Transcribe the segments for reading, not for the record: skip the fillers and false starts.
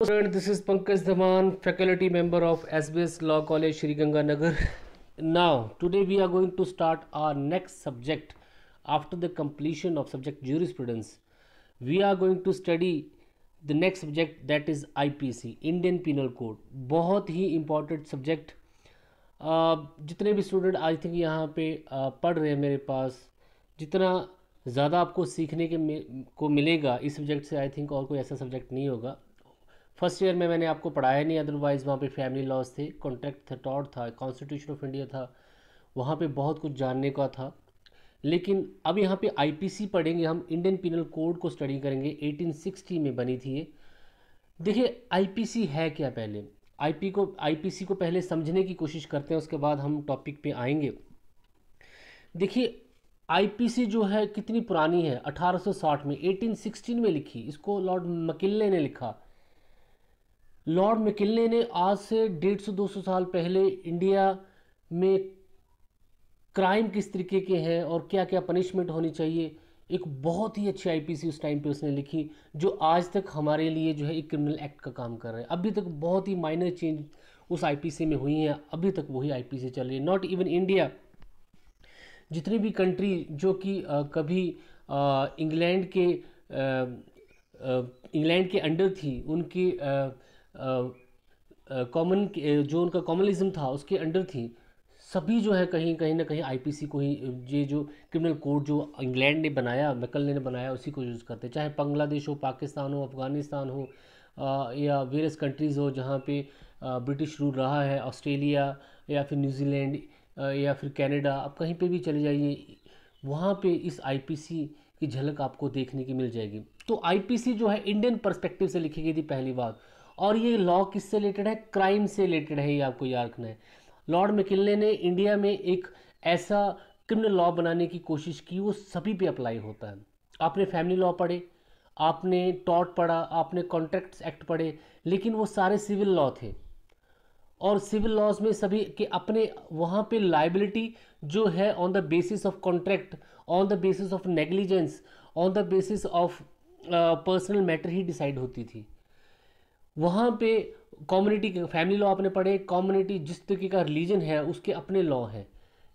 Student, this is Pankaj Dhaman, faculty member of SBS Law College, Sri Ganganagar. Now, today we are going to start our next subject after the completion of subject jurisprudence. We are going to study the next subject, that is IPC, Indian Penal Code. बहुत ही important subject. जितने भी student I think यहाँ पे पढ़ रहे हैं मेरे पास, जितना ज़्यादा आपको सीखने को मिलेगा इस सब्जेक्ट से, आई थिंक और कोई ऐसा सब्जेक्ट नहीं होगा। फर्स्ट ईयर में मैंने आपको पढ़ाया नहीं, अदरवाइज़ वहाँ पे फैमिली लॉज थे, कॉन्ट्रैक्ट था, टॉर्ट था, कॉन्स्टिट्यूशन ऑफ इंडिया था, वहाँ पे बहुत कुछ जानने का था। लेकिन अब यहाँ पे आईपीसी पढ़ेंगे हम, इंडियन पिनल कोड को स्टडी करेंगे। 1860 में बनी थी ये। देखिए आईपीसी है क्या, पहले आईपीसी को पहले समझने की कोशिश करते हैं, उसके बाद हम टॉपिक पे आएंगे। देखिए आईपीसी जो है कितनी पुरानी है, 1860 में, 1816 में लिखी। इसको लॉर्ड मैकिन्ले ने लिखा। लॉर्ड मैकिन्ले ने आज से 150-200 साल पहले इंडिया में क्राइम किस तरीके के हैं और क्या क्या पनिशमेंट होनी चाहिए, एक बहुत ही अच्छी आईपीसी उस टाइम पे उसने लिखी, जो आज तक हमारे लिए जो है एक क्रिमिनल एक्ट का काम कर रहा है। अभी तक बहुत ही माइनर चेंज उस आईपीसी में हुई हैं, अभी तक वही आईपीसी चल रही है। नॉट इवन इंडिया, जितनी भी कंट्री जो कि कभी इंग्लैंड के अंडर थी, उनकी कॉमन जो उनका कॉमनलिज्म था उसके अंडर थी, सभी जो है कहीं कहीं ना कहीं आईपीसी को ही, ये जो क्रिमिनल कोड जो इंग्लैंड ने बनाया, मैकले ने बनाया, उसी को यूज़ करते हैं। चाहे बांग्लादेश हो, पाकिस्तान हो, अफ़गानिस्तान हो, या वेरियस कंट्रीज़ हो जहाँ पे ब्रिटिश रूल रहा है, ऑस्ट्रेलिया या फिर न्यूजीलैंड या फिर कनाडा, आप कहीं पे भी चले जाइए, वहाँ पे इस आईपीसी की झलक आपको देखने की मिल जाएगी। तो आईपीसी जो है इंडियन पर्सपेक्टिव से लिखी गई थी पहली बार, और ये लॉ किससे रिलेटेड है, क्राइम से रिलेटेड है, ये आपको याद रखना है। लॉर्ड मैकिन्ले ने इंडिया में एक ऐसा क्रिमिनल लॉ बनाने की कोशिश की, वो सभी पे अप्लाई होता है। आपने फैमिली लॉ पढ़े, आपने टॉर्ट पढ़ा, आपने कॉन्ट्रैक्ट्स एक्ट पढ़े, लेकिन वो सारे सिविल लॉ थे, और सिविल लॉज में सभी के अपने वहाँ पे लाइबिलिटी जो है on the basis of contract, on the basis of negligence, on the basis of personal matter he decide होती थी। वहाँ पे कम्युनिटी के फैमिली लॉ आपने पढ़े, कम्युनिटी जिस तरीके का रिलीजन है उसके अपने लॉ हैं।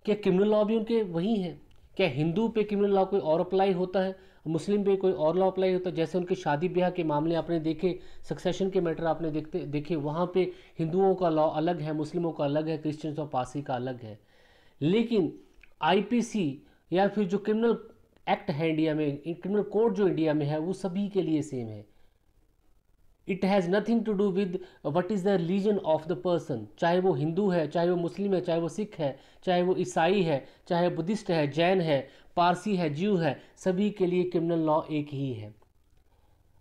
क्या क्रिमिनल लॉ भी उनके वही हैं? क्या हिंदू पे क्रिमिनल लॉ कोई और अप्लाई होता है, मुस्लिम पे कोई और लॉ अप्लाई होता है? जैसे उनके शादी ब्याह के मामले आपने देखे, सक्सेशन के मैटर आपने देखे, वहाँ पे हिंदुओं का लॉ अलग है, मुस्लिमों का अलग है, क्रिश्चियंस और पारसी का अलग है। लेकिन आईपीसी या फिर जो क्रिमिनल एक्ट है इंडिया में, क्रिमिनल कोड जो इंडिया में है, वो सभी के लिए सेम है। It has nothing to do with what is the religion of the person, चाहे वो हिंदू है, चाहे वो मुस्लिम है, चाहे वो सिख है, चाहे वो ईसाई है, चाहे बुद्धिस्ट है, जैन है, पारसी है, ज्यू है, सभी के लिए क्रिमिनल लॉ एक ही है।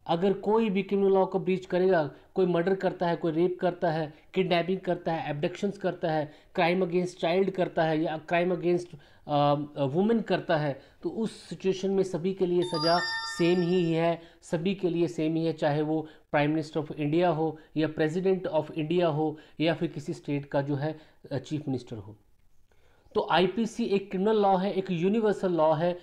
अगर कोई भी क्रिमिनल लॉ को ब्रीच करेगा, कोई मर्डर करता है, कोई रेप करता है, किडनैपिंग करता है, एब्डक्शंस करता है, क्राइम अगेंस्ट चाइल्ड करता है, या क्राइम अगेंस्ट वुमेन करता है, तो उस सिचुएशन में सभी के लिए सज़ा सेम ही है, सभी के लिए सेम ही है, चाहे वो प्राइम मिनिस्टर ऑफ इंडिया हो, या प्रेसिडेंट ऑफ इंडिया हो, या फिर किसी स्टेट का जो है चीफ मिनिस्टर हो। तो आईपीसी एक क्रिमिनल लॉ है, एक यूनिवर्सल लॉ है,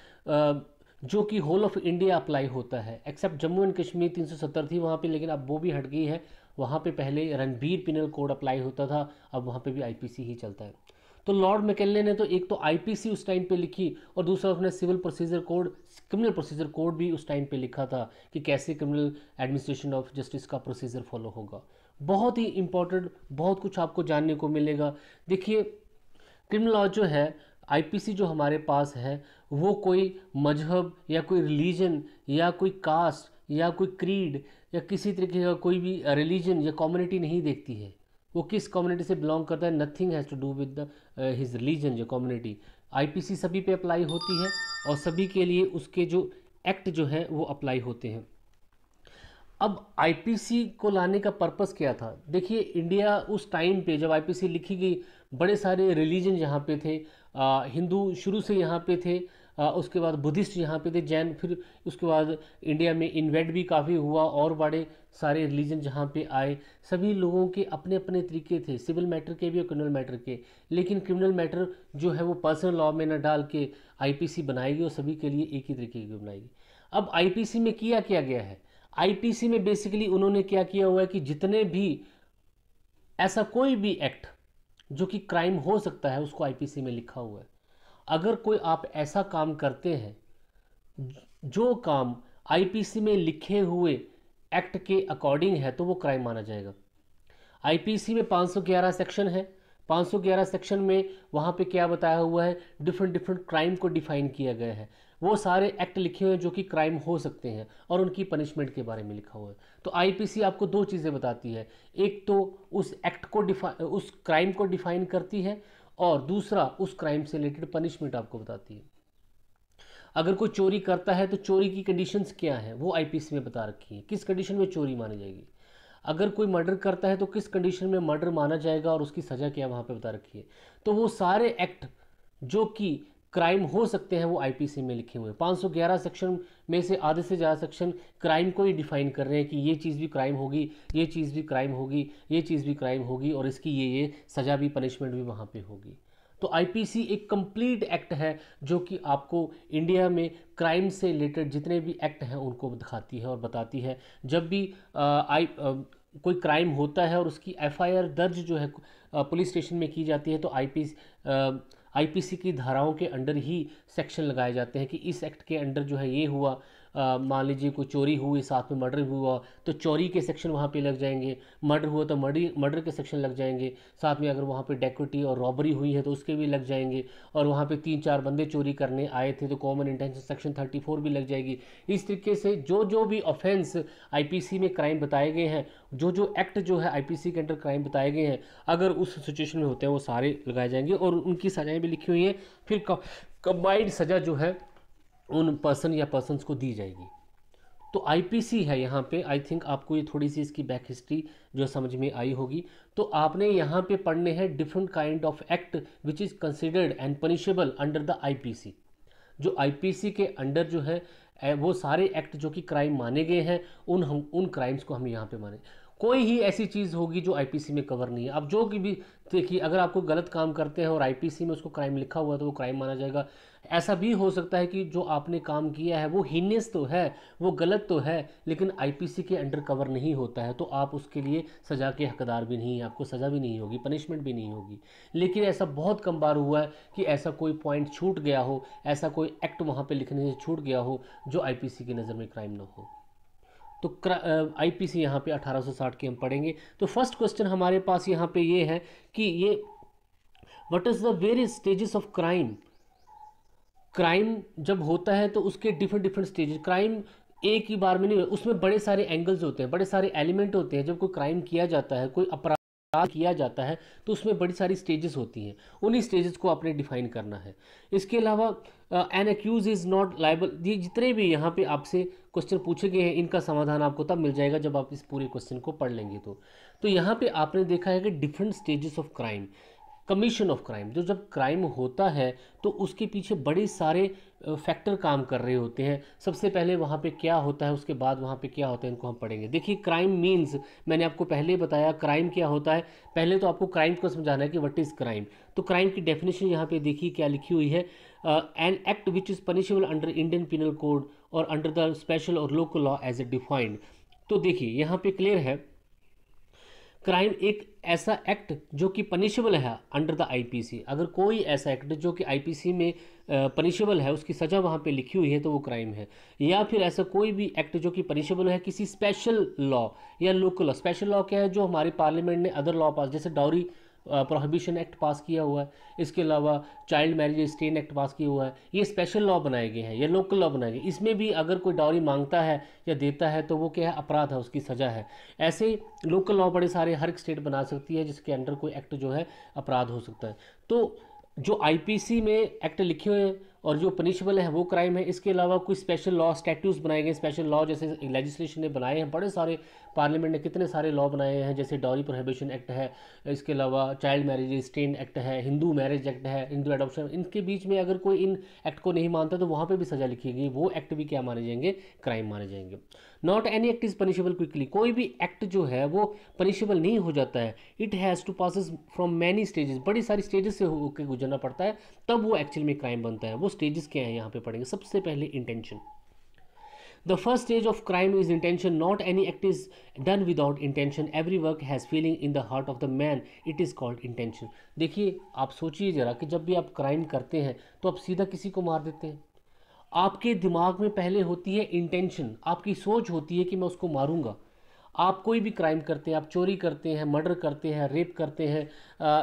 जो कि होल ऑफ इंडिया अप्लाई होता है, एक्सेप्ट जम्मू एंड कश्मीर 370 थी वहाँ पे, लेकिन अब वो भी हट गई है। वहाँ पे पहले रणबीर पिनल कोड अप्लाई होता था, अब वहाँ पे भी आईपीसी ही चलता है। तो लॉर्ड मैकिन्ले ने तो एक तो आईपीसी उस टाइम पे लिखी, और दूसरा उसने civil procedure code, criminal procedure code भी उस टाइम पे लिखा था कि कैसे क्रिमिनल एडमिनिस्ट्रेशन ऑफ जस्टिस का प्रोसीजर फॉलो होगा। बहुत ही इंपॉर्टेंट, बहुत कुछ आपको जानने को मिलेगा। देखिए क्रिमिनल लॉ जो है, आईपीसी जो हमारे पास है, वो कोई मजहब या कोई रिलीजन या कोई कास्ट या कोई क्रीड या किसी तरीके का कोई भी रिलीजन या कम्युनिटी नहीं देखती है, वो किस कम्युनिटी से बिलोंग करता है, nothing has to do with the his religion या कम्युनिटी। आईपीसी सभी पे अप्लाई होती है, और सभी के लिए उसके जो एक्ट जो है वो अप्लाई होते हैं। अब आईपीसी को लाने का पर्पस क्या था? देखिए इंडिया उस टाइम पे जब आईपीसी लिखी गई, बड़े सारे रिलीजन यहाँ पे थे, हिंदू शुरू से यहाँ पे थे, उसके बाद बुद्धिस्ट यहाँ पे थे, जैन, फिर उसके बाद इंडिया में इन्वेट भी काफ़ी हुआ और बड़े सारे रिलीजन जहाँ पे आए। सभी लोगों के अपने अपने तरीके थे, सिविल मैटर के भी और क्रिमिनल मैटर के, लेकिन क्रिमिनल मैटर जो है वो पर्सनल लॉ में न डाल के आईपीसी बनाएगी और सभी के लिए एक ही तरीके की बनाएगी। अब आईपीसी में किया क्या गया है? आईपीसी में बेसिकली उन्होंने क्या किया हुआ है कि जितने भी ऐसा कोई भी एक्ट जो कि क्राइम हो सकता है उसको आईपीसी में लिखा हुआ है। अगर कोई आप ऐसा काम करते हैं जो काम आईपीसी में लिखे हुए एक्ट के अकॉर्डिंग है तो वो क्राइम माना जाएगा। आईपीसी में 511 सेक्शन है। 511 सेक्शन में वहाँ पे क्या बताया हुआ है, डिफरेंट डिफरेंट क्राइम को डिफाइन किया गया है। वो सारे एक्ट लिखे हुए हैं जो कि क्राइम हो सकते हैं और उनकी पनिशमेंट के बारे में लिखा हुआ है। तो आईपीसी आपको दो चीज़ें बताती है, एक तो उस एक्ट को उस क्राइम को डिफाइन करती है और दूसरा उस क्राइम से रिलेटेड पनिशमेंट आपको बताती है। अगर कोई चोरी करता है तो चोरी की कंडीशंस क्या है वो आईपीसी में बता रखी है, किस कंडीशन में चोरी मानी जाएगी। अगर कोई मर्डर करता है तो किस कंडीशन में मर्डर माना जाएगा और उसकी सज़ा क्या वहाँ पे बता रखी है। तो वो सारे एक्ट जो कि क्राइम हो सकते हैं वो आईपीसी में लिखे हुए हैं। 511 सेक्शन में से आधे से ज़्यादा सेक्शन क्राइम को ही डिफाइन कर रहे हैं कि ये चीज़ भी क्राइम होगी, ये चीज़ भी क्राइम होगी, ये चीज़ भी क्राइम होगी और इसकी ये सज़ा भी, पनिशमेंट भी वहाँ पे होगी। तो आईपीसी एक कंप्लीट एक्ट है जो कि आपको इंडिया में क्राइम से रिलेटेड जितने भी एक्ट हैं उनको दिखाती है और बताती है। जब भी कोई क्राइम होता है और उसकी एफआईआर दर्ज जो है पुलिस स्टेशन में की जाती है तो आईपीसी की धाराओं के अंडर ही सेक्शन लगाए जाते हैं कि इस एक्ट के अंडर जो है ये हुआ। मान लीजिए कोई चोरी हुई साथ में मर्डर हुआ तो चोरी के सेक्शन वहाँ पे लग जाएंगे, मर्डर हुआ तो मर्डर के सेक्शन लग जाएंगे, साथ में अगर वहाँ पे डैकोटी और रॉबरी हुई है तो उसके भी लग जाएंगे, और वहाँ पे 3-4 बंदे चोरी करने आए थे तो कॉमन इंटेंशन सेक्शन 34 भी लग जाएगी। इस तरीके से जो जो भी ऑफेंस आईपीसी में क्राइम बताए गए हैं, जो जो एक्ट जो है आईपीसी के अंडर क्राइम बताए गए हैं, अगर उस सिचुएशन में होते हैं वो सारे लगाए जाएंगे और उनकी सजाएं भी लिखी हुई हैं। फिर कंबाइंड सज़ा जो है उन पर्सन या पर्सन्स को दी जाएगी। तो आईपीसी है यहाँ पे। आई थिंक आपको ये थोड़ी सी इसकी बैक हिस्ट्री जो समझ में आई होगी। तो आपने यहाँ पे पढ़ने हैं different kind of act which is considered and punishable under the IPC. जो आईपीसी के अंडर जो है वो सारे एक्ट जो कि क्राइम माने गए हैं उन क्राइम्स को हम यहाँ पे माने। कोई ही ऐसी चीज़ होगी जो आईपीसी में कवर नहीं है। अब जो कि भी देखिए, अगर आपको गलत काम करते हैं और आईपीसी में उसको क्राइम लिखा हुआ है तो वो क्राइम माना जाएगा। ऐसा भी हो सकता है कि जो आपने काम किया है वो हीनियस तो है, वो गलत तो है, लेकिन आईपीसी के अंडर कवर नहीं होता है तो आप उसके लिए सज़ा के हकदार भी नहीं हैं, आपको सज़ा भी नहीं होगी, पनिशमेंट भी नहीं होगी। लेकिन ऐसा बहुत कम बार हुआ है कि ऐसा कोई पॉइंट छूट गया हो, ऐसा कोई एक्ट वहाँ पे लिखने से छूट गया हो जो आईपीसी की नज़र में क्राइम ना हो। तो आईपीसी यहाँ पे 1860 के हम पढ़ेंगे। तो फर्स्ट क्वेश्चन हमारे पास यहाँ पे ये है कि ये what is the various stages of crime. Crime जब होता है तो उसके डिफरेंट डिफरेंट स्टेजेस, क्राइम एक ही बार में नहीं, उसमें बड़े सारे एंगल्स होते हैं, बड़े सारे एलिमेंट होते हैं। जब कोई क्राइम किया जाता है, कोई अपराध किया जाता है तो उसमें बड़ी सारी स्टेजेस होती हैं, उन्हीं स्टेजेस को आपने डिफाइन करना है। इसके अलावा an accuse is not liable, ये जितने भी यहाँ पे आपसे क्वेश्चन पूछे गए हैं इनका समाधान आपको तब मिल जाएगा जब आप इस पूरे क्वेश्चन को पढ़ लेंगे। तो यहाँ पे आपने देखा है कि different stages of crime, commission of crime, जो जब क्राइम होता है तो उसके पीछे बड़े सारे फैक्टर काम कर रहे होते हैं। सबसे पहले वहाँ पे क्या होता है, उसके बाद वहाँ पे क्या होता है, इनको हम पढ़ेंगे। देखिए, क्राइम मीन्स, मैंने आपको पहले ही बताया क्राइम क्या होता है। पहले तो आपको क्राइम को समझाना है कि व्हाट इज़ क्राइम। तो क्राइम की डेफिनेशन यहाँ पे देखिए क्या लिखी हुई है, an act which is punishable under Indian penal code और अंडर द स्पेशल और local law as a defined. तो देखिए यहाँ पे क्लियर है, क्राइम एक ऐसा एक्ट जो कि पनिशेबल है अंडर द आईपीसी। अगर कोई ऐसा एक्ट जो कि आईपीसी में पनिशेबल है, उसकी सज़ा वहाँ पे लिखी हुई है तो वो क्राइम है। या फिर ऐसा कोई भी एक्ट जो कि पनिशेबल है किसी स्पेशल लॉ या लोकल लॉ। स्पेशल लॉ क्या है, जो हमारे पार्लियामेंट ने अदर लॉ पास, जैसे डाउरी प्रोहिबिशन एक्ट पास किया हुआ है, इसके अलावा चाइल्ड मैरिज रिस्ट्रेन एक्ट पास किया हुआ है, ये स्पेशल लॉ बनाए गए हैं या लोकल लॉ बनाए गए। इसमें भी अगर कोई डाउरी मांगता है या देता है तो वो क्या है, अपराध है, उसकी सज़ा है। ऐसे लोकल लॉ बड़े सारे हर एक स्टेट बना सकती है जिसके अंडर कोई एक्ट जो है अपराध हो सकता है। तो जो आईपीसी में एक्ट लिखे हुए हैं और जो पनिशेबल है वो क्राइम है। इसके अलावा कोई स्पेशल लॉ, स्टैट्यूट्स बनाए गए, स्पेशल लॉ जैसे लेजिस्लेशन ने बनाए हैं, बड़े सारे पार्लियामेंट ने कितने सारे लॉ बनाए हैं, जैसे डाउरी प्रोहिबिशन एक्ट है, इसके अलावा चाइल्ड मैरिज रिस्ट्रेन एक्ट है, हिंदू मैरिज एक्ट है, हिंदू एडॉप्शन। इनके बीच में अगर कोई इन एक्ट को नहीं मानता तो वहाँ पर भी सज़ा लिखी गई, वो एक्ट भी क्या माने जाएंगे, क्राइम माने जाएंगे। Not any act is punishable quickly, कोई भी एक्ट जो है वो पनिशेबल नहीं हो जाता है। It has to passes from many stages, बड़ी सारी स्टेजेस से होकर गुजरना पड़ता है तब वो एक्चुअल में क्राइम बनता है। वो स्टेजेस क्या हैं यहाँ पे पढ़ेंगे। सबसे पहले intention. The first stage of crime is intention, not any act is done without intention, every work has feeling in the heart of the man, it is called intention. देखिए आप सोचिए ज़रा कि जब भी आप क्राइम करते हैं तो आप सीधा किसी को मार देते हैं, आपके दिमाग में पहले होती है इंटेंशन, आपकी सोच होती है कि मैं उसको मारूंगा। आप कोई भी क्राइम करते हैं, आप चोरी करते हैं, मर्डर करते हैं, रेप करते हैं,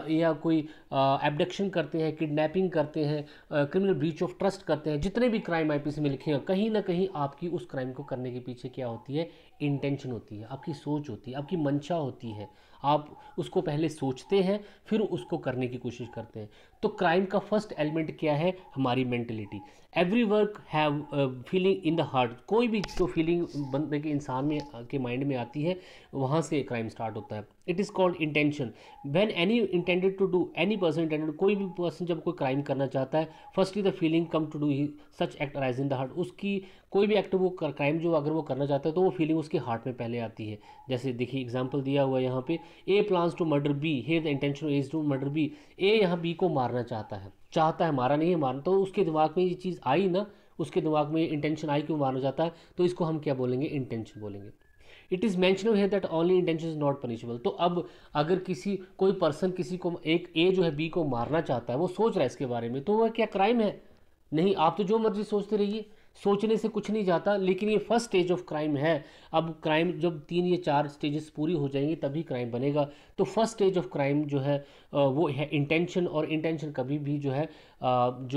या कोई एब्डक्शन करते हैं, किडनैपिंग करते हैं, क्रिमिनल ब्रीच ऑफ ट्रस्ट करते हैं, जितने भी क्राइम आईपीसी में लिखे हैं, कहीं ना कहीं आपकी उस क्राइम को करने के पीछे क्या होती है, इंटेंशन होती है, आपकी सोच होती है, आपकी मंशा होती है। आप उसको पहले सोचते हैं फिर उसको करने की कोशिश करते हैं। तो क्राइम का फर्स्ट एलिमेंट क्या है, हमारी mentality. Every work have feeling in the heart, कोई भी जो फीलिंग बंदे के इंसान में के माइंड में आती है वहाँ से क्राइम स्टार्ट होता है। It is called intention. When any intended to do, any person intended, कोई भी पर्सन जब कोई क्राइम करना चाहता है, firstly the feeling come to do such act arise in the heart, उसकी कोई भी एक्ट वो क्राइम जो अगर वो करना चाहता है तो वो फीलिंग उसके हार्ट में पहले आती है। जैसे देखिए एग्जाम्पल दिया हुआ है यहाँ पे, A plans to murder B, here the intention is to murder B. A यहाँ बी को मारना चाहता है, मारा नहीं है, मारना, तो उसके दिमाग में ये चीज़ आई ना, उसके दिमाग में इंटेंशन आई क्यों मारना चाहता है, तो इसको हम क्या बोलेंगे, इंटेंशन बोलेंगे। इट इज़ मैंशन है that only intention is not punishable. तो अब अगर कोई पर्सन किसी को, एक ए जो है बी को मारना चाहता है, वो सोच रहा है इसके बारे में, तो वह क्या क्राइम है? नहीं, आप तो जो मर्जी सोचते रहिए, सोचने से कुछ नहीं जाता, लेकिन ये फर्स्ट स्टेज ऑफ क्राइम है। अब क्राइम जब 3 या 4 स्टेजेस पूरी हो जाएंगी तभी क्राइम बनेगा। तो फर्स्ट स्टेज ऑफ क्राइम जो है वो है इंटेंशन, और इंटेंशन कभी भी जो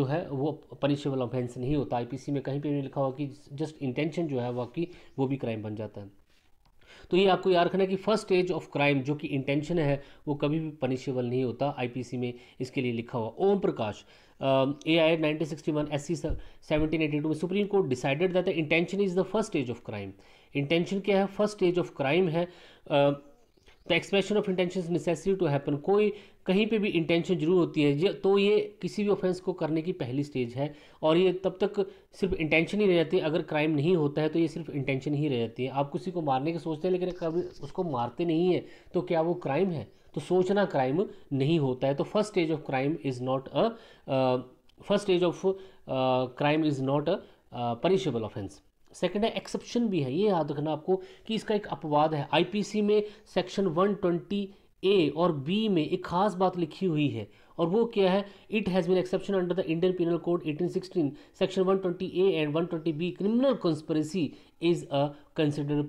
है वो पनिशेबल ऑफेंस नहीं होता। आईपीसी में कहीं पे भी लिखा हुआ कि जस्ट इंटेंशन जो है वो भी क्राइम बन जाता है। तो ये आपको याद रखना कि फर्स्ट स्टेज ऑफ क्राइम जो कि इंटेंशन है वो कभी भी पनिशेबल नहीं होता। आईपीसी में इसके लिए लिखा हुआ। ओम प्रकाश, ए आई 1961 SC 1782 में supreme court decided that the intention is the first stage of crime. Intention क्या है, फर्स्ट स्टेज ऑफ क्राइम है। The expression of intention necessary to happen, कोई कहीं पे भी इंटेंशन जरूर होती है, तो ये किसी भी ऑफेंस को करने की पहली स्टेज है। और ये तब तक सिर्फ इंटेंशन ही रह जाती है, अगर क्राइम नहीं होता है तो ये सिर्फ इंटेंशन ही रह जाती है। आप किसी को मारने की सोचते हैं लेकिन कभी उसको मारते नहीं है, तो क्या वो क्राइम है? तो सोचना क्राइम नहीं होता है। तो first stage of crime is not a punishable offence. Second है एक्सेप्शन भी है, ये याद रखना आपको कि इसका एक अपवाद है। आईपीसी में सेक्शन 120 ए और बी में एक खास बात लिखी हुई है, और वो क्या है, it has been exception under the Indian penal code 1816 section 120 A and 120 B, criminal conspiracy is a considered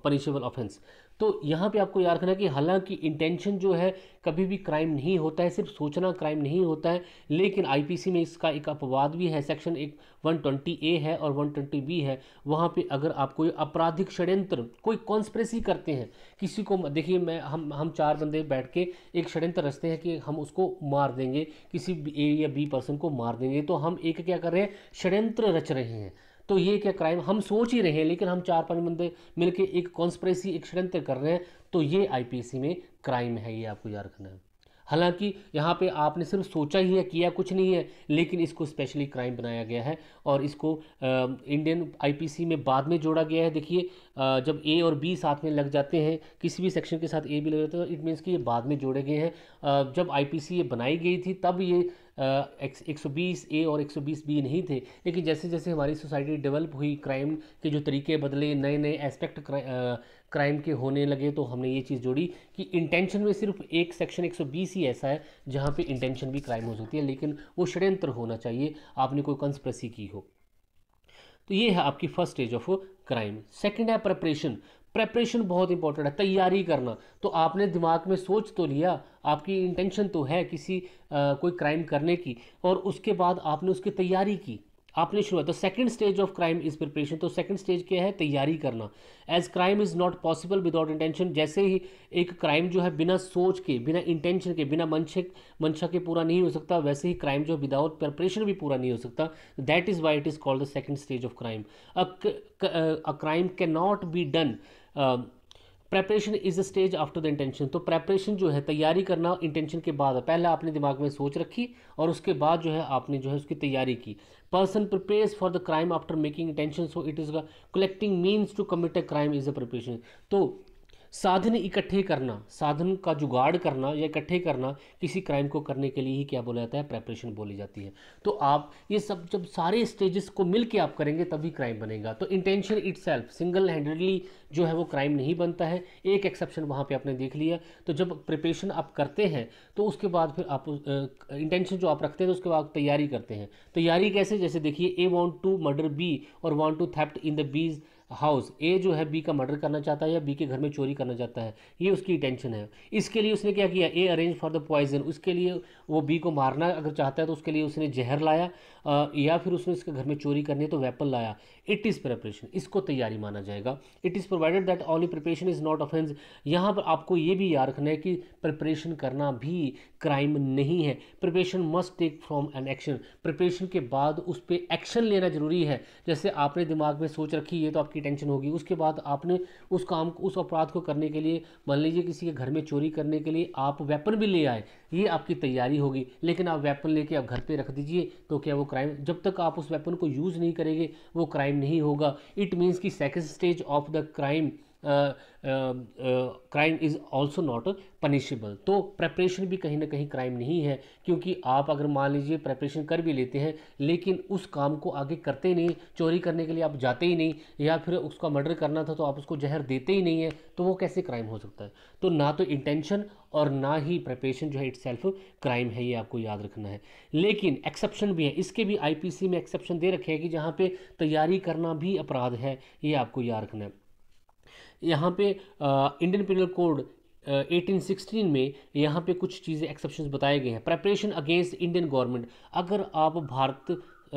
punishable offence. तो यहाँ पे आपको याद रखना कि हालांकि इंटेंशन जो है कभी भी क्राइम नहीं होता है, सिर्फ सोचना क्राइम नहीं होता है, लेकिन आईपीसी में इसका एक अपवाद भी है। सेक्शन 120 ए है और 120 बी है। वहाँ पे अगर आप कोई आपराधिक षड्यंत्र, कोई कॉन्स्पिरेसी करते हैं, किसी को, देखिए हम 4 बंदे बैठ के एक षड्यंत्र रचते हैं कि हम उसको मार देंगे, किसी ए या बी पर्सन को मार देंगे, तो हम एक क्या कर रहे हैं, षड्यंत्र रच रहे हैं। तो ये क्या क्राइम, हम सोच ही रहे हैं लेकिन हम 4-5 बंदे मिलके एक कॉन्स्पिरेसी, एक षड्यंत्र कर रहे हैं, तो ये आईपीसी में क्राइम है, ये आपको याद रखना है। हालांकि यहाँ पे आपने सिर्फ सोचा ही है, किया कुछ नहीं है, लेकिन इसको स्पेशली क्राइम बनाया गया है और इसको इंडियन आईपीसी में बाद में जोड़ा गया है। देखिए जब ए और बी साथ में लग जाते हैं, किसी भी सेक्शन के साथ ए भी लग जाते हैं, तो इट मीन्स कि ये बाद में जोड़े गए हैं। जब आईपीसी ये बनाई गई थी तब ये 120 ए और 120 बी नहीं थे, लेकिन जैसे जैसे हमारी सोसाइटी डेवलप हुई, क्राइम के जो तरीके बदले, नए नए एस्पेक्ट क्राइम के होने लगे, तो हमने ये चीज़ जोड़ी कि इंटेंशन में सिर्फ एक सेक्शन 120 ही ऐसा है जहाँ पे इंटेंशन भी क्राइम हो सकती है, लेकिन वो षड्यंत्र होना चाहिए, आपने कोई कंस्पिरेसी की हो। तो ये है आपकी first stage of crime. Second है प्रेपरेशन। प्रेपरेशन बहुत इंपॉर्टेंट है, तैयारी करना। तो आपने दिमाग में सोच तो लिया, आपकी इंटेंशन तो है कोई क्राइम करने की, और उसके बाद आपने उसकी तैयारी की, आपने शुरुआत। तो second stage of crime is preparation. तो सेकंड स्टेज क्या है, तैयारी करना। As crime is not possible without intention, जैसे ही एक क्राइम जो है बिना सोच के, बिना इंटेंशन के, बिना मंशा के पूरा नहीं हो सकता, वैसे ही क्राइम जो विदाउट प्रिपरेशन भी पूरा नहीं हो सकता। That is why it is called the second stage of crime. A crime can not be done, preparation is the stage after the intention. तो प्रेपरेशन जो है, तैयारी करना इंटेंशन के बाद, पहले आपने दिमाग में सोच रखी और उसके बाद जो है आपने जो है उसकी तैयारी की। Person prepares for the crime after making intention, so it is collecting means to commit a crime is a preparation. तो साधन इकट्ठे करना, साधन का जुगाड़ करना या इकट्ठे करना किसी क्राइम को करने के लिए ही क्या बोला जाता है, प्रेपरेशन बोली जाती है। तो आप ये सब जब सारे स्टेजेस को मिल के आप करेंगे तभी क्राइम बनेगा। तो इंटेंशन इटसेल्फ सिंगल हैंडेडली जो है वो क्राइम नहीं बनता है, एक एक्सेप्शन वहाँ पे आपने देख लिया। तो जब प्रिपरेशन आप करते हैं तो उसके बाद फिर आप इंटेंशन जो आप रखते हैं तो उसके बाद तैयारी करते हैं। तैयारी कैसे, जैसे देखिए A want to murder B और want to theft in the B's house. A जो है बी का मर्डर करना चाहता है या बी के घर में चोरी करना चाहता है, ये उसकी इंटेंशन है। इसके लिए उसने क्या किया, ए अरेंज फॉर द पॉइजन, उसके लिए वो बी को मारना अगर चाहता है तो उसके लिए उसने जहर लाया, या फिर उसने इसके घर में चोरी करनी है तो वेपन लाया। इट इज़ प्रिपरेशन, इसको तैयारी माना जाएगा। It is provided that only preparation is not offence. यहाँ पर आपको ये भी याद रखना है कि प्रिपरेशन करना भी क्राइम नहीं है। Preparation must take from an action, preparation के बाद उस पर एक्शन लेना जरूरी है। जैसे आपने दिमाग में सोच रखी है तो आपकी टेंशन होगी, उसके बाद आपने उस काम को, उस अपराध को करने के लिए, मान लीजिए किसी के घर में चोरी करने के लिए आप वेपन भी ले आए, ये आपकी तैयारी होगी। लेकिन आप वेपन लेके आप घर पे रख दीजिए तो क्या वो क्राइम, जब तक आप उस वेपन को यूज़ नहीं करेंगे वो क्राइम नहीं होगा। इट मीन्स कि second stage of the crime, crime is also not punishable. तो प्रेपरेशन भी कहीं ना कहीं क्राइम नहीं है, क्योंकि आप अगर मान लीजिए प्रेपरेशन कर भी लेते हैं लेकिन उस काम को आगे करते ही नहीं, चोरी करने के लिए आप जाते ही नहीं, या फिर उसका मर्डर करना था तो आप उसको जहर देते ही नहीं है, तो वो कैसे क्राइम हो सकता है। तो ना तो इंटेंशन और ना ही प्रेपरेशन जो है इट्स सेल्फ क्राइम है, ये आपको याद रखना है। लेकिन एक्सेप्शन भी है, इसके भी आईपीसी में एक्सेप्शन दे रखे हैं कि जहाँ पे तैयारी करना भी अपराध है, ये आपको याद रखना है। यहाँ पे इंडियन पिनल कोड 1816 में यहाँ पे कुछ चीज़ें एक्सेप्शंस बताए गए हैं। प्रेपरेशन अगेंस्ट इंडियन गवर्नमेंट, अगर आप भारत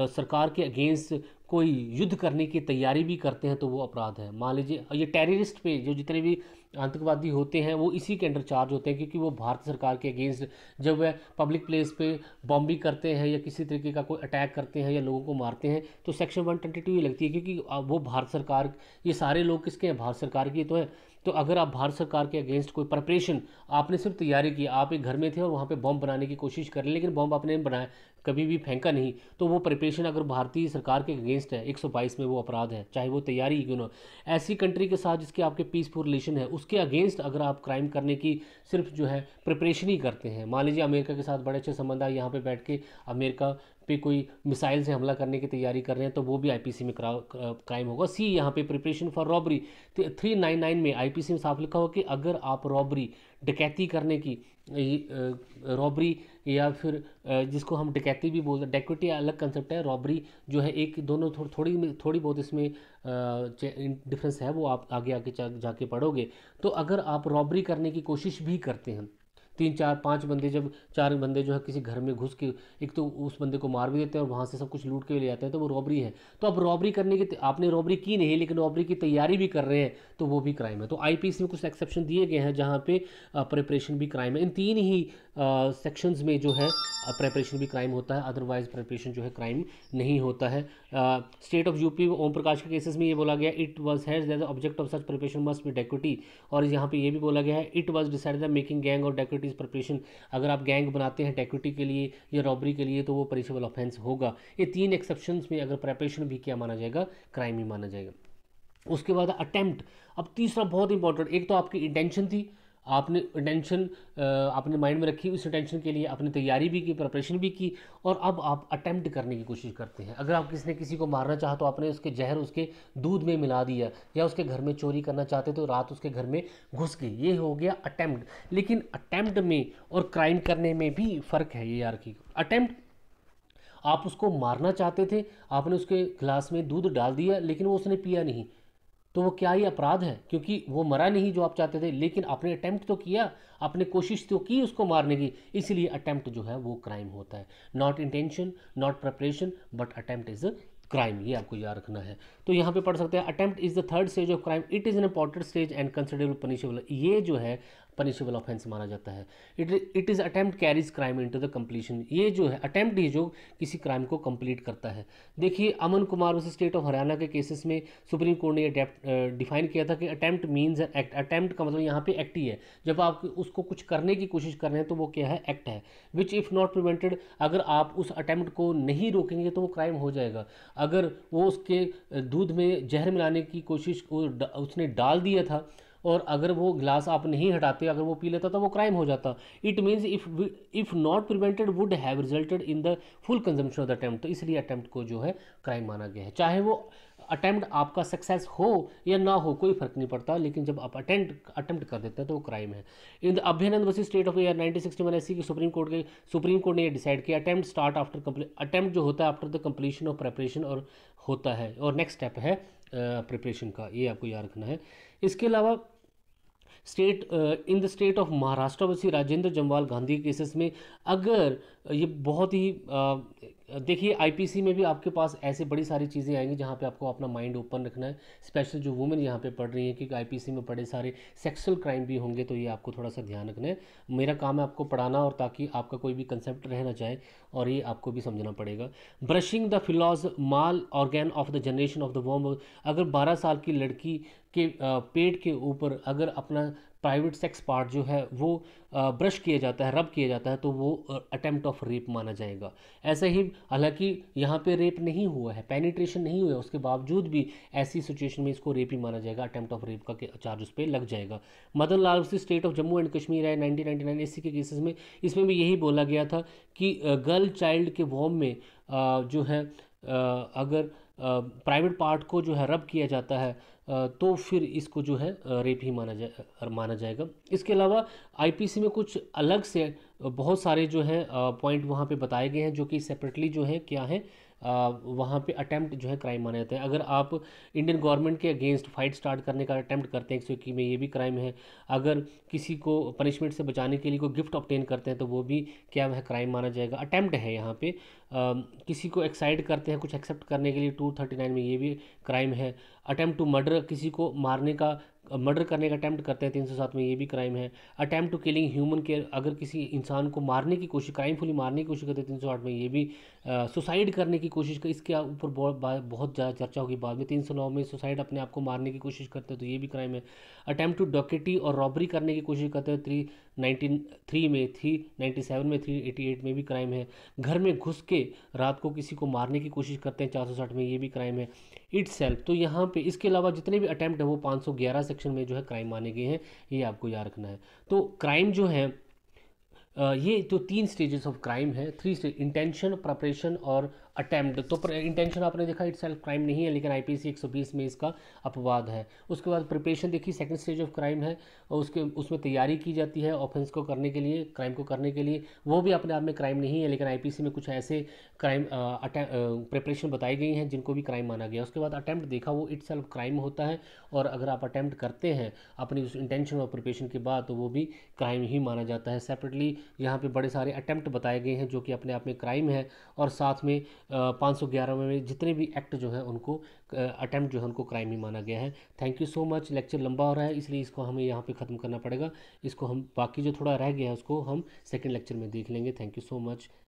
सरकार के अगेंस्ट कोई युद्ध करने की तैयारी भी करते हैं तो वो अपराध है। मान लीजिए ये टेररिस्ट पे जो जितने भी आतंकवादी होते हैं वो इसी के अंडर चार्ज होते हैं, क्योंकि वो भारत सरकार के अगेंस्ट जब वह पब्लिक प्लेस पे बॉम्बिंग करते हैं या किसी तरीके का कोई अटैक करते हैं या लोगों को मारते हैं तो सेक्शन 122 ये लगती है, क्योंकि वो भारत सरकार, ये सारे लोग किसके हैं, भारत सरकार की तो है। तो अगर आप भारत सरकार के अगेंस्ट कोई प्रिपरेशन, आपने सिर्फ तैयारी की, आप एक घर में थे और वहाँ पे बॉम्ब बनाने की कोशिश कर रहे लेकिन बॉम्ब आपने बनाया, कभी भी फेंका नहीं, तो वो प्रिपरेशन अगर भारतीय सरकार के अगेंस्ट है 122 में वो अपराध है, चाहे वो तैयारी ही क्यों ना। ऐसी कंट्री के साथ जिसके आपके पीसफुल रिलेशन है उसके अगेंस्ट अगर आप क्राइम करने की सिर्फ जो है प्रिपरेशन ही करते हैं, मान लीजिए अमेरिका के साथ बड़े अच्छे संबंध है, यहाँ पे बैठ के अमेरिका पे कोई मिसाइल से हमला करने की तैयारी कर रहे हैं तो वो भी आईपीसी में क्राइम होगा। सी यहाँ पे प्रिपरेशन फॉर रॉबरी, 399 में आईपीसी में साफ लिखा हो कि अगर आप रॉबरी, डकैती करने की, रॉबरी या फिर जिसको हम डकैती भी बोलते हैं, डकैती अलग कंसेप्ट है, रॉबरी जो है एक, दोनों थोड़ी बहुत इसमें डिफरेंस है, वो आप आगे आगे जाके पढ़ोगे। तो अगर आप रॉबरी करने की कोशिश भी करते हैं, 3 4 5 बंदे, जब 4 बंदे जो है किसी घर में घुस के एक तो उस बंदे को मार भी देते हैं और वहाँ से सब कुछ लूट के ले जाते हैं, तो वो रॉबरी है। तो अब रॉबरी करने की, आपने रॉबरी की नहीं लेकिन रॉबरी की तैयारी भी कर रहे हैं तो वो भी क्राइम है। तो आईपीसी में कुछ एक्सेप्शन दिए गए हैं जहाँ पे प्रिपरेशन भी क्राइम है। इन 3 ही सेक्शंस में जो है प्रिपरेशन भी क्राइम होता है, अदरवाइज प्रिपरेशन जो है क्राइम नहीं होता है। State of UP Om Prakash के केसेस में ये बोला गया, it was has that the object of such preparation must be dacoity, और यहाँ पे ये भी बोला गया है it was decided that making gang और डेक्यूटीज प्रिपरेशन, अगर आप गैंग बनाते हैं डेक्यूटी के लिए या रॉबरी के लिए तो वो पनिशेबल ऑफेंस होगा। ये 3 एक्सेप्शंस में अगर प्रिपरेशन भी क्या माना जाएगा, क्राइम ही माना जाएगा। उसके बाद अटेम्प्ट, अब तीसरा बहुत इंपॉर्टेंट, एक तो आपकी इंटेंशन थी, आपने इंटेंशन आपने माइंड में रखी, उस इंटेंशन के लिए आपने तैयारी भी की, प्रिपरेशन भी की, और अब आप अटेम्प्ट करने की कोशिश करते हैं। अगर आप किसी को मारना चाहो तो आपने उसके जहर उसके दूध में मिला दिया, या उसके घर में चोरी करना चाहते तो रात उसके घर में घुस गई, ये हो गया अटेम्प्ट। लेकिन अटेम्प्ट में और क्राइम करने में भी फ़र्क है, ये यार की। अटेम्प्ट, आप उसको मारना चाहते थे, आपने उसके गिलास में दूध डाल दिया लेकिन वो उसने पिया नहीं, तो वो क्या ही अपराध है, क्योंकि वो मरा नहीं जो आप चाहते थे, लेकिन आपने अटेम्प्ट तो किया, आपने कोशिश तो की उसको मारने की, इसलिए अटेम्प्ट जो है वो क्राइम होता है। Not intention, not preparation, but attempt is crime, ये आपको याद रखना है। तो यहाँ पे पढ़ सकते हैं, attempt is the third stage of crime, it is an important stage and considerable punishable, ये जो है पनिशेबल ऑफेंस माना जाता है। It is attempt carries crime into the completion, ये जो है अटेम्प्ट ही जो किसी क्राइम को कंप्लीट करता है। देखिए Aman Kumar versus state of Haryana के केसेस में सुप्रीम कोर्ट ने ये डिफाइन किया था कि अटेम्प्ट मीन्स एक्ट, अटेम्प्ट का मतलब यहाँ पे एक्ट ही है, जब आप उसको कुछ करने की कोशिश कर रहे हैं तो वो क्या है, एक्ट है। विच इफ़ नॉट प्रिवेंटेड, अगर आप उस अटेम्प्ट को नहीं रोकेंगे तो वो क्राइम हो जाएगा। अगर वो उसके दूध में जहर मिलाने की कोशिश उसने डाल दिया था और अगर वो ग्लास आप नहीं हटाते, अगर वो पी लेता तो वो क्राइम हो जाता। It means if not prevented would have resulted in the full consumption of the attempt. तो इसलिए अटेम्प्ट को जो है क्राइम माना गया है। चाहे वो अटेम्प्ट आपका सक्सेस हो या ना हो, कोई फर्क नहीं पड़ता, लेकिन जब आप अटेम्प्ट कर देते हैं तो वो क्राइम है। In the Abhyanand versus state of year 1961 ऐसी कि सुप्रीम कोर्ट ने ये डिसाइड किया अटेम्प्ट स्टार्ट आफ्टर अटेम्प्ट जो होता है after the completion of preparation और होता है, और नेक्स्ट स्टेप है प्रिपरेशन का, ये आपको याद रखना है। इसके अलावा state in the state of Maharashtra वसी राजेंद्र जमवाल गांधी केसेस में, अगर ये बहुत ही देखिए आईपीसी में भी आपके पास ऐसे बड़ी सारी चीज़ें आएंगी जहाँ पे आपको अपना माइंड ओपन रखना है। स्पेशल जो वुमेन यहाँ पे पढ़ रही हैं, क्योंकि आईपीसी में बड़े सारे सेक्सुअल क्राइम भी होंगे, तो ये आपको थोड़ा सा ध्यान रखना है। मेरा काम है आपको पढ़ाना, और ताकि आपका कोई भी कंसेप्ट रह ना जाए, और ये आपको भी समझना पड़ेगा। ब्रशिंग द फिलॉज माल organ of the generation of the worm, अगर 12 साल की लड़की के पेट के ऊपर अगर अपना प्राइवेट सेक्स पार्ट जो है वो ब्रश किया जाता है, रब किया जाता है, तो वो अटेम्प्ट ऑफ रेप माना जाएगा। ऐसे ही हालांकि यहाँ पे रेप नहीं हुआ है, पेनिट्रेशन नहीं हुआ है, उसके बावजूद भी ऐसी सिचुएशन में इसको रेप ही माना जाएगा, अटेम्प्ट ऑफ रेप का चार्ज उस पर लग जाएगा। मदन लाल से state of Jammu and Kashmir है 1999 इसी के केसेस में, इसमें भी यही बोला गया था कि गर्ल चाइल्ड के वॉर्म में जो है अगर प्राइवेट पार्ट को जो है रब किया जाता है तो फिर इसको जो है रेप ही माना जाएगा। इसके अलावा आईपीसी में कुछ अलग से बहुत सारे जो है पॉइंट वहाँ पे बताए गए हैं, जो कि सेपरेटली जो है क्या है वहाँ पे अटेम्प्ट जो है क्राइम माने जाते हैं। अगर आप इंडियन गवर्नमेंट के अगेंस्ट फाइट स्टार्ट करने का अटेम्प्ट करते हैं 121 में, ये भी क्राइम है। अगर किसी को पनिशमेंट से बचाने के लिए कोई गिफ्ट ऑब्टेन करते हैं तो वो भी क्या है क्राइम माना जाएगा, अटेम्प्ट है यहाँ पे। किसी को एक्साइट करते हैं कुछ एक्सेप्ट करने के लिए 239 में, ये भी क्राइम है। अटेम्प्ट टू मर्डर, किसी को मारने का मर्डर करने का अटेम्प्ट करते हैं 307 में, ये भी क्राइम है। Attempt to killing human care, अगर किसी इंसान को मारने की कोशिश, क्राइमफुली मारने की कोशिश करते हैं 308 में, ये भी सुसाइड करने की कोशिश कर, इसके ऊपर बहुत ज़्यादा चर्चा होगी बाद में। 309 में सुसाइड, अपने आप को मारने की कोशिश करते हैं, तो ये भी क्राइम है। अटेम्प्ट टू डॉकेटी और रॉबरी करने की कोशिश करते हैं 393 में, 397 में, 388 में भी क्राइम है। घर में घुस के रात को किसी को मारने की कोशिश करते हैं 460 में, ये भी क्राइम है। इट सेल्फ, तो यहाँ पे इसके अलावा जितने भी अटैम्प्ट है वो 511 सेक्शन में जो है क्राइम माने गए हैं, ये आपको याद रखना है। तो क्राइम जो है ये तो 3 स्टेजेस ऑफ क्राइम है, 3 स्टेज, इंटेंशन, प्रिपरेशन और अटेम्प्ट। तो इंटेंशन आपने देखा इट सेल्फ क्राइम नहीं है, लेकिन आईपीसी 120 में इसका अपवाद है। उसके बाद प्रिपरेशन देखी, सेकंड स्टेज ऑफ क्राइम है, और उसमें तैयारी की जाती है ऑफेंस को करने के लिए, क्राइम को करने के लिए, वो भी अपने आप में क्राइम नहीं है, लेकिन आईपीसी में कुछ ऐसे क्राइम प्रिपरेशन बताई गई हैं जिनको भी क्राइम माना गया। उसके बाद अटेम्प्ट देखा, वो इट सेल्फ क्राइम होता है, और अगर आप अटेम्प्ट करते हैं अपनी उस इंटेंशन और प्रिपरेशन के बाद, तो वो भी क्राइम ही माना जाता है। सेपरेटली यहाँ पे बड़े सारे अटेम्प्ट बताए गए हैं जो कि अपने आप में क्राइम है, और साथ में 511 में जितने भी एक्ट जो है उनको अटेम्प्ट जो है उनको क्राइम ही माना गया है। Thank you so much. Lecture लंबा हो रहा है इसलिए इसको हमें यहाँ पे ख़त्म करना पड़ेगा। इसको हम बाकी जो थोड़ा रह गया है उसको हम सेकंड लेक्चर में देख लेंगे। Thank you so much.